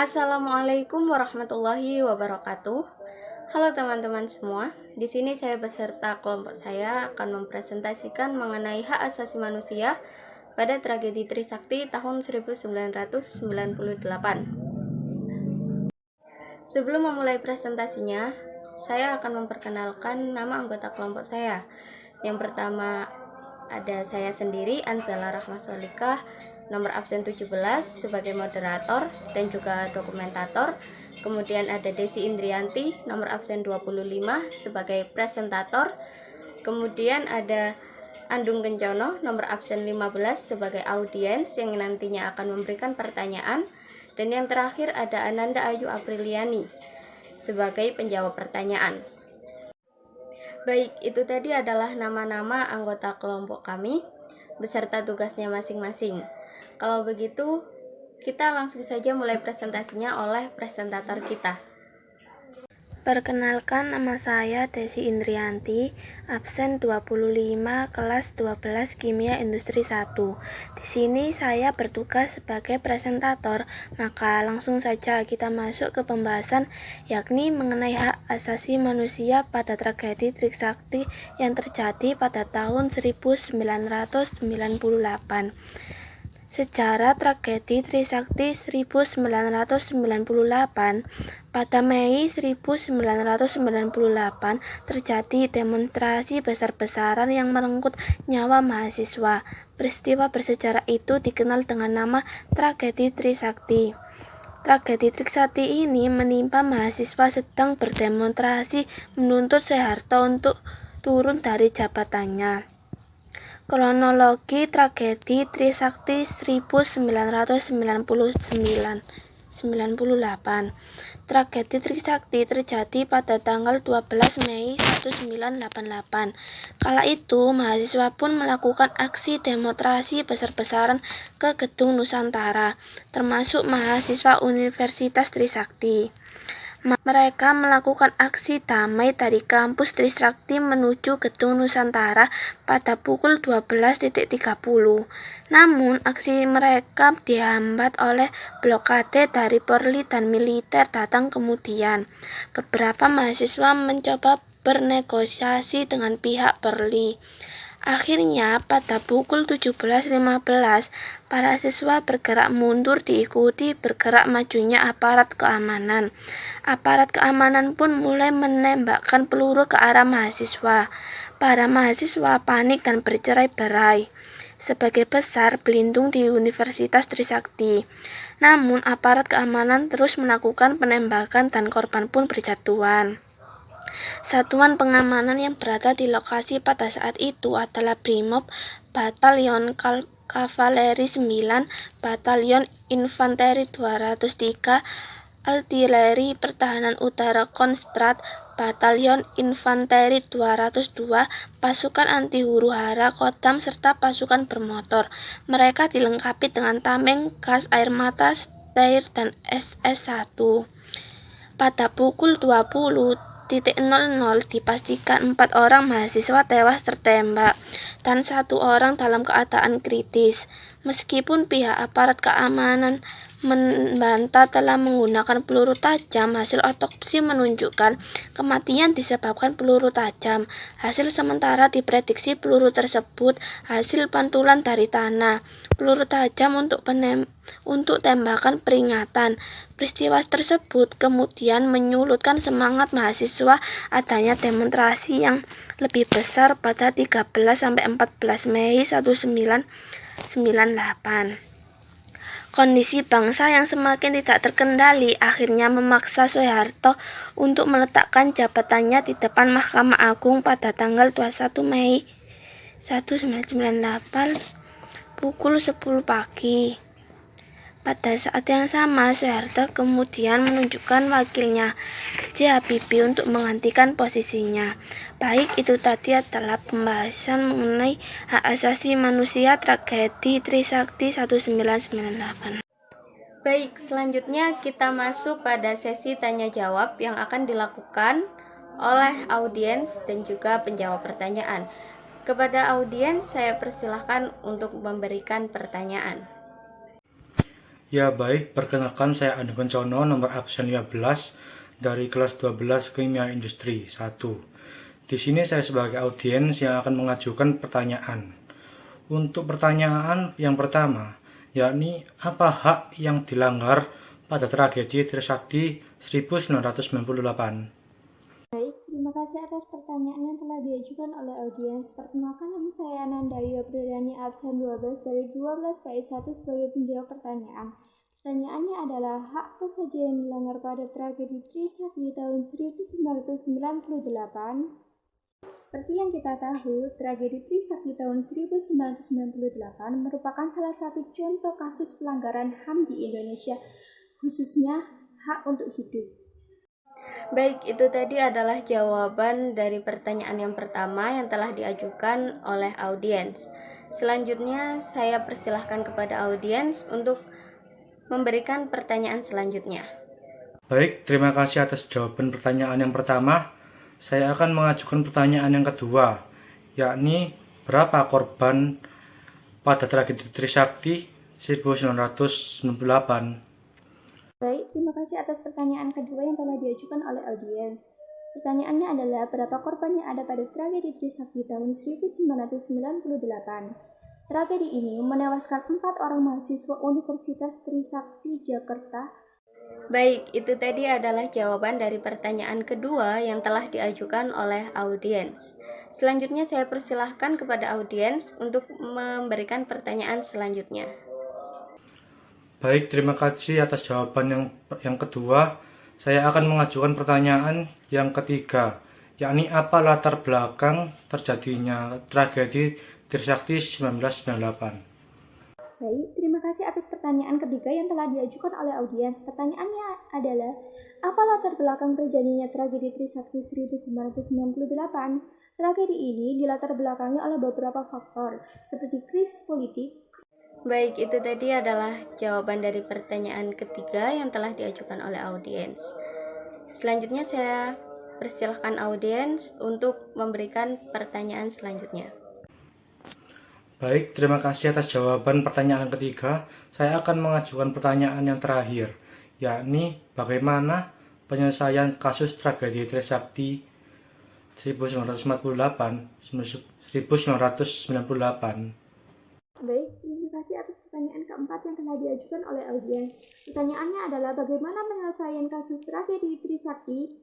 Assalamualaikum warahmatullahi wabarakatuh. Halo teman-teman semua. Di sini saya beserta kelompok saya akan mempresentasikan mengenai hak asasi manusia pada tragedi Trisakti tahun 1998. Sebelum memulai presentasinya, saya akan memperkenalkan nama anggota kelompok saya. Yang pertama ada saya sendiri, Anzala Rahmasolikah, nomor absen 17 sebagai moderator dan juga dokumentator. Kemudian ada Desi Indrianti, nomor absen 25 sebagai presentator. Kemudian ada Andung Kencono, nomor absen 15 sebagai audiens yang nantinya akan memberikan pertanyaan. Dan yang terakhir ada Ananda Ayu Apriliani sebagai penjawab pertanyaan. Baik, itu tadi adalah nama-nama anggota kelompok kami beserta tugasnya masing-masing. Kalau begitu, kita langsung saja mulai presentasinya oleh presentator kita. Perkenalkan, nama saya Desi Indrianti, absen 25, kelas 12 Kimia Industri 1. Di sini saya bertugas sebagai presentator, maka langsung saja kita masuk ke pembahasan, yakni mengenai hak asasi manusia pada tragedi Trisakti yang terjadi pada tahun 1998. Sejarah tragedi Trisakti 1998. Pada Mei 1998 terjadi demonstrasi besar-besaran yang merenggut nyawa mahasiswa. Peristiwa bersejarah itu dikenal dengan nama tragedi Trisakti. Tragedi Trisakti ini menimpa mahasiswa sedang berdemonstrasi menuntut Soeharto untuk turun dari jabatannya. Kronologi tragedi Trisakti 1998. Tragedi Trisakti terjadi pada tanggal 12 Mei 1988. Kala itu, mahasiswa pun melakukan aksi demonstrasi besar-besaran ke Gedung Nusantara, termasuk mahasiswa Universitas Trisakti. Mereka melakukan aksi damai dari kampus Trisakti menuju Gedung Nusantara pada pukul 12.30. Namun, aksi mereka dihambat oleh blokade dari Polri dan militer datang kemudian. Beberapa mahasiswa mencoba bernegosiasi dengan pihak Polri. Akhirnya, pada pukul 17.15, para siswa bergerak mundur diikuti bergerak majunya aparat keamanan. Aparat keamanan pun mulai menembakkan peluru ke arah mahasiswa. Para mahasiswa panik dan bercerai-berai. Sebagai besar berlindung di Universitas Trisakti. Namun, aparat keamanan terus melakukan penembakan dan korban pun berjatuhan. Satuan pengamanan yang berada di lokasi pada saat itu adalah Brimob, Batalion Kavaleri 9, Batalion Infanteri 203, Artileri Pertahanan Udara Konstrat, Batalion Infanteri 202, pasukan anti huru-hara Kodam serta pasukan bermotor. Mereka dilengkapi dengan tameng, gas air mata, setir, dan SS-1. Pada pukul 20.00 dipastikan 4 orang mahasiswa tewas tertembak dan 1 orang dalam keadaan kritis. Meskipun pihak aparat keamanan membantah telah menggunakan peluru tajam, hasil otopsi menunjukkan kematian disebabkan peluru tajam. Hasil sementara diprediksi peluru tersebut hasil pantulan dari tanah. Peluru tajam untuk tembakan peringatan. Peristiwa tersebut kemudian menyulutkan semangat mahasiswa adanya demonstrasi yang lebih besar pada 13-14 Mei 1998. Kondisi bangsa yang semakin tidak terkendali akhirnya memaksa Soeharto untuk meletakkan jabatannya di depan Mahkamah Agung pada tanggal 21 Mei 1998 pukul 10 pagi. Pada saat yang sama, Soeharto kemudian menunjukkan wakilnya, B.J. Habibie, untuk menggantikan posisinya. Baik, itu tadi adalah pembahasan mengenai hak asasi manusia tragedi Trisakti 1998. Baik, selanjutnya kita masuk pada sesi tanya-jawab yang akan dilakukan oleh audiens dan juga penjawab pertanyaan. Kepada audiens, saya persilahkan untuk memberikan pertanyaan. Ya baik, perkenalkan saya Anu Kencono, nomor absen 15 dari kelas 12 Kimia Industri 1. Di sini saya sebagai audiens yang akan mengajukan pertanyaan. Untuk pertanyaan yang pertama, yakni apa hak yang dilanggar pada tragedi Trisakti 1998? Baik, terima kasih atas pertanyaan yang telah diajukan oleh audiens. Perkenalkan, nama saya Ananda Yopridani, absen 12 dari 12 KI1 sebagai penjawab pertanyaan. Pertanyaannya adalah, hak apa saja yang dilanggar pada tragedi Trisakti tahun 1998? Seperti yang kita tahu, tragedi Trisakti tahun 1998 merupakan salah satu contoh kasus pelanggaran HAM di Indonesia, khususnya hak untuk hidup. Baik, itu tadi adalah jawaban dari pertanyaan yang pertama yang telah diajukan oleh audiens. Selanjutnya, saya persilahkan kepada audiens untuk memberikan pertanyaan selanjutnya. Baik, terima kasih atas jawaban pertanyaan yang pertama. Saya akan mengajukan pertanyaan yang kedua, yakni berapa korban pada tragedi Trisakti 1998? Baik, terima kasih atas pertanyaan kedua yang telah diajukan oleh audiens. Pertanyaannya adalah, berapa korban yang ada pada tragedi Trisakti tahun 1998? Tragedi ini menewaskan 4 orang mahasiswa Universitas Trisakti Jakarta. Baik, itu tadi adalah jawaban dari pertanyaan kedua yang telah diajukan oleh audiens. Selanjutnya saya persilahkan kepada audiens untuk memberikan pertanyaan selanjutnya. Baik, terima kasih atas jawaban yang kedua. Saya akan mengajukan pertanyaan yang ketiga, yakni apa latar belakang terjadinya tragedi Trisakti 1998? Baik, terima kasih atas pertanyaan ketiga yang telah diajukan oleh audiens. Pertanyaannya adalah, apa latar belakang terjadinya tragedi Trisakti 1998? Tragedi ini dilatar belakangi oleh beberapa faktor, seperti krisis politik. Baik, itu tadi adalah jawaban dari pertanyaan ketiga yang telah diajukan oleh audiens. Selanjutnya saya persilahkan audiens untuk memberikan pertanyaan selanjutnya. Baik, terima kasih atas jawaban pertanyaan ketiga. Saya akan mengajukan pertanyaan yang terakhir, yakni bagaimana penyelesaian kasus tragedi Trisakti 1998. Baik, terima kasih atas pertanyaan keempat yang telah diajukan oleh audiens. Pertanyaannya adalah, bagaimana penyelesaian kasus tragedi Trisakti?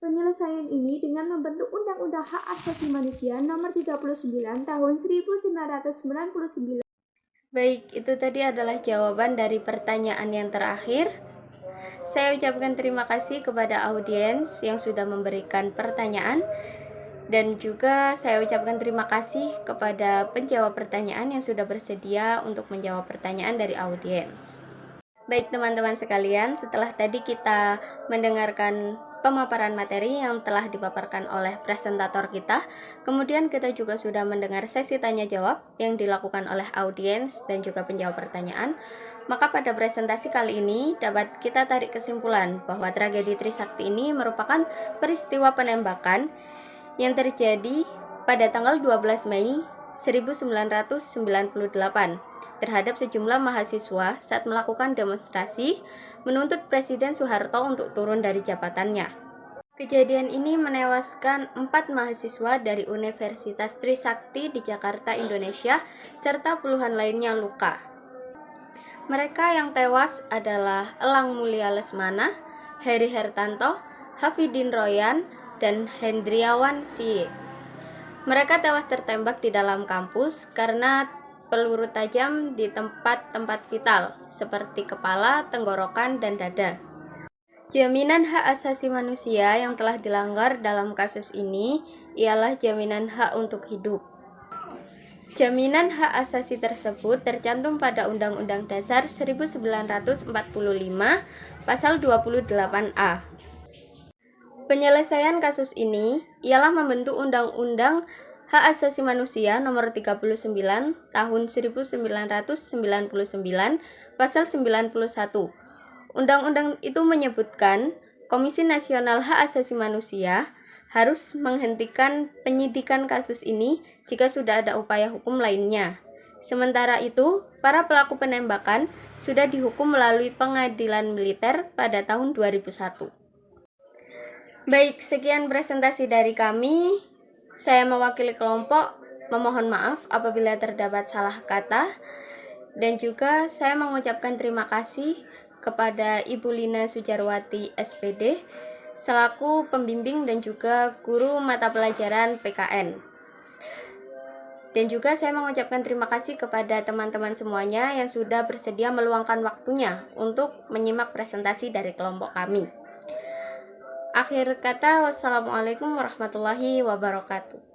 Penyelesaian ini dengan membentuk Undang-Undang Hak Asasi Manusia Nomor 39 Tahun 1999. Baik, itu tadi adalah jawaban dari pertanyaan yang terakhir. Saya ucapkan terima kasih kepada audiens yang sudah memberikan pertanyaan. Dan juga saya ucapkan terima kasih kepada penjawab pertanyaan yang sudah bersedia untuk menjawab pertanyaan dari audiens. Baik teman-teman sekalian, setelah tadi kita mendengarkan pemaparan materi yang telah dipaparkan oleh presentator kita, kemudian kita juga sudah mendengar sesi tanya jawab yang dilakukan oleh audiens dan juga penjawab pertanyaan. Maka pada presentasi kali ini dapat kita tarik kesimpulan bahwa tragedi Trisakti ini merupakan peristiwa penembakan yang terjadi pada tanggal 12 Mei 1998 terhadap sejumlah mahasiswa saat melakukan demonstrasi menuntut Presiden Soeharto untuk turun dari jabatannya. Kejadian ini menewaskan 4 mahasiswa dari Universitas Trisakti di Jakarta, Indonesia, serta puluhan lainnya luka. Mereka yang tewas adalah Elang Mulia Lesmana, Heri Hertanto, Hafidin Royan, dan Hendriawan Sie. Mereka tewas tertembak di dalam kampus karena peluru tajam di tempat-tempat vital seperti kepala, tenggorokan, dan dada. Jaminan hak asasi manusia yang telah dilanggar dalam kasus ini ialah jaminan hak untuk hidup. Jaminan hak asasi tersebut tercantum pada Undang-Undang Dasar 1945 Pasal 28A. Penyelesaian kasus ini ialah membentuk Undang-Undang Hak Asasi Manusia Nomor 39 Tahun 1999 Pasal 91. Undang-undang itu menyebutkan Komisi Nasional Hak Asasi Manusia harus menghentikan penyidikan kasus ini jika sudah ada upaya hukum lainnya, Sementara itu, para pelaku penembakan sudah dihukum melalui pengadilan militer pada tahun 2001. Baik, sekian presentasi dari kami. Saya mewakili kelompok memohon maaf apabila terdapat salah kata, dan juga saya mengucapkan terima kasih kepada Ibu Lina Sujarwati SPD selaku pembimbing dan juga guru mata pelajaran PKN. Dan juga saya mengucapkan terima kasih kepada teman-teman semuanya yang sudah bersedia meluangkan waktunya untuk menyimak presentasi dari kelompok kami. Akhir kata, wassalamualaikum warahmatullahi wabarakatuh.